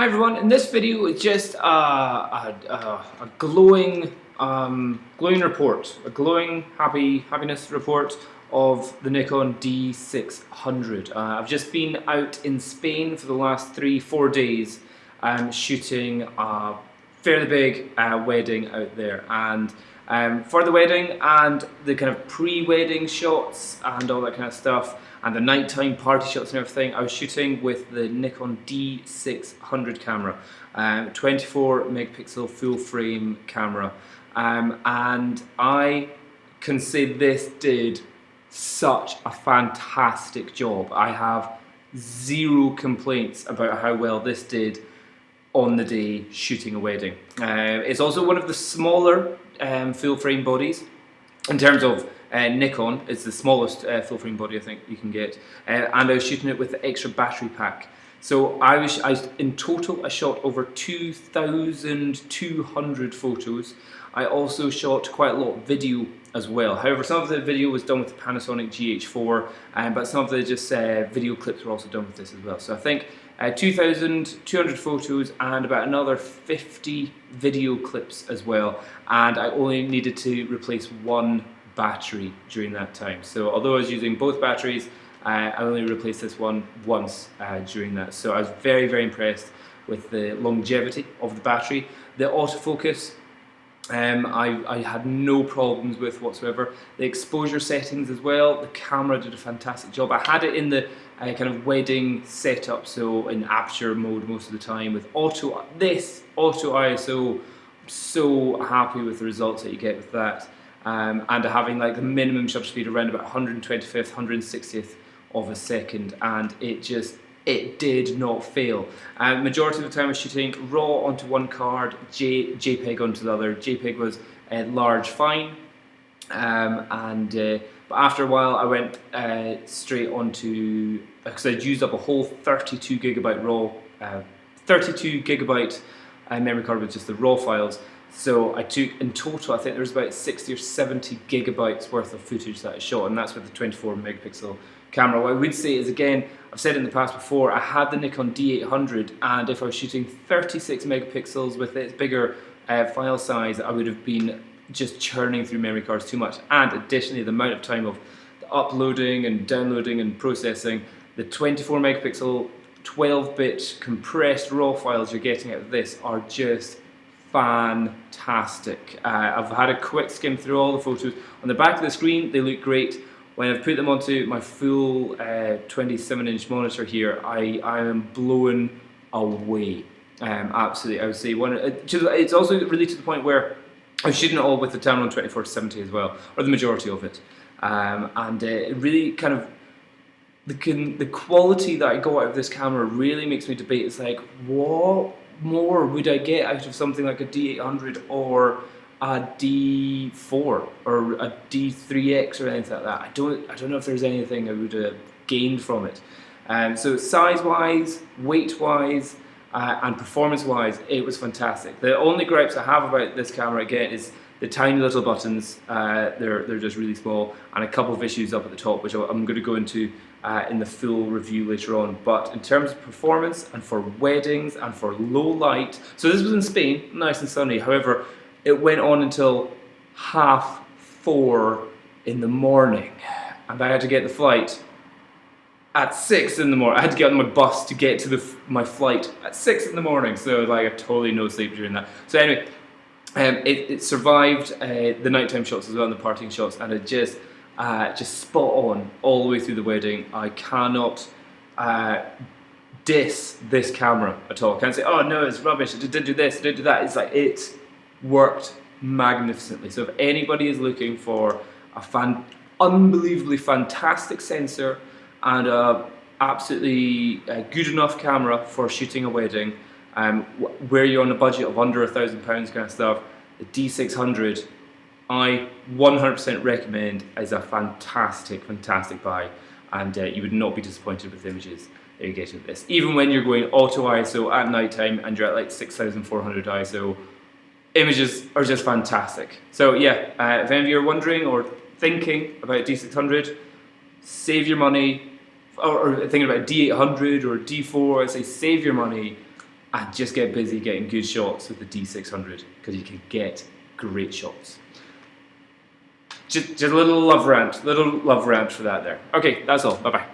Hi everyone, in this video it's just a glowing glowing report, a glowing happiness report of the Nikon D600. I've just been out in Spain for the last 3-4 days shooting a fairly big wedding out there, and for the wedding and the kind of pre-wedding shots and all that kind of stuff and the nighttime party shots and everything, I was shooting with the Nikon D600 camera, 24 megapixel full frame camera, and I can say this did such a fantastic job. I have zero complaints about how well this did on the day shooting a wedding. It's also one of the smaller full frame bodies in terms of Nikon. It's the smallest full frame body I think you can get, and I was shooting it with the extra battery pack. So in total I shot over 2,200 photos. I also shot quite a lot of video as well. However, some of the video was done with the Panasonic GH4, but some of the video clips were also done with this as well. So I think 2,200 photos and about another 50 video clips as well. And I only needed to replace one battery during that time. So although I was using both batteries, I only replaced this one once during that. So I was very, very impressed with the longevity of the battery. The autofocus, I had no problems with whatsoever. The exposure settings as well, the camera did a fantastic job. I had it in the kind of wedding setup, so in aperture mode most of the time with auto ISO. I'm so happy with the results that you get with that, and having like the minimum shutter speed around about 125th, 160th of a second, and it did not fail. Majority of the time I was shooting RAW onto one card, JPEG onto the other. JPEG was large fine, but after a while I went straight onto, because I'd used up a whole 32 gigabyte RAW, 32 gigabyte memory card with just the RAW files. So I took, in total, I think there was about 60 or 70 gigabytes worth of footage that I shot, and that's with the 24 megapixel camera. What I would say is, again, I've said it in the past before, I had the Nikon D800, and if I was shooting 36 megapixels with its bigger file size, I would have been just churning through memory cards too much. And additionally, the amount of time of the uploading and downloading and processing, the 24 megapixel 12-bit compressed RAW files you're getting out of this are just fantastic. I've had a quick skim through all the photos. On the back of the screen, they look great. When I've put them onto my full 27-inch monitor here, I am blown away. Absolutely, I would say it's also really to the point where I'm shooting it all with the Tamron 24-70 as well, or the majority of it, and it really kind of the quality that I got out of this camera really makes me debate. It's like, what more would I get out of something like a D800 or a D4 or a D3X or anything like that? I don't know if there's anything I would have gained from it. So size-wise, weight-wise, and performance-wise, it was fantastic. The only gripes I have about this camera, again, is the tiny little buttons. They're just really small, and a couple of issues up at the top, which I'm going to go into in the full review later on. But in terms of performance and for weddings and for low light, so this was in Spain, nice and sunny. However, it went on until 4:30 in the morning, and I had to get the flight at 6 in the morning. I had to get on my bus to get to my flight at 6 in the morning, so like I had totally no sleep during that. So anyway, it survived the nighttime shots as well, and the partying shots, and it just spot on all the way through the wedding. I cannot diss this camera at all. I can't say, oh no, it's rubbish, it didn't do this, it didn't do that. It's like, it worked magnificently. So if anybody is looking for a unbelievably fantastic sensor and a absolutely good enough camera for shooting a wedding, where you're on a budget of under £1,000 kind of stuff, the D600 I 100% recommend as a fantastic buy, and you would not be disappointed with the images that you get of this. Even when you're going auto ISO at night time and you're at like 6,400 ISO, images are just fantastic. So yeah, if any of you are wondering or thinking about D600, save your money, or thinking about D800 or D4, I say save your money, and just get busy getting good shots with the D600 because you can get great shots. Just a little love rant for that there. Okay, that's all. Bye bye.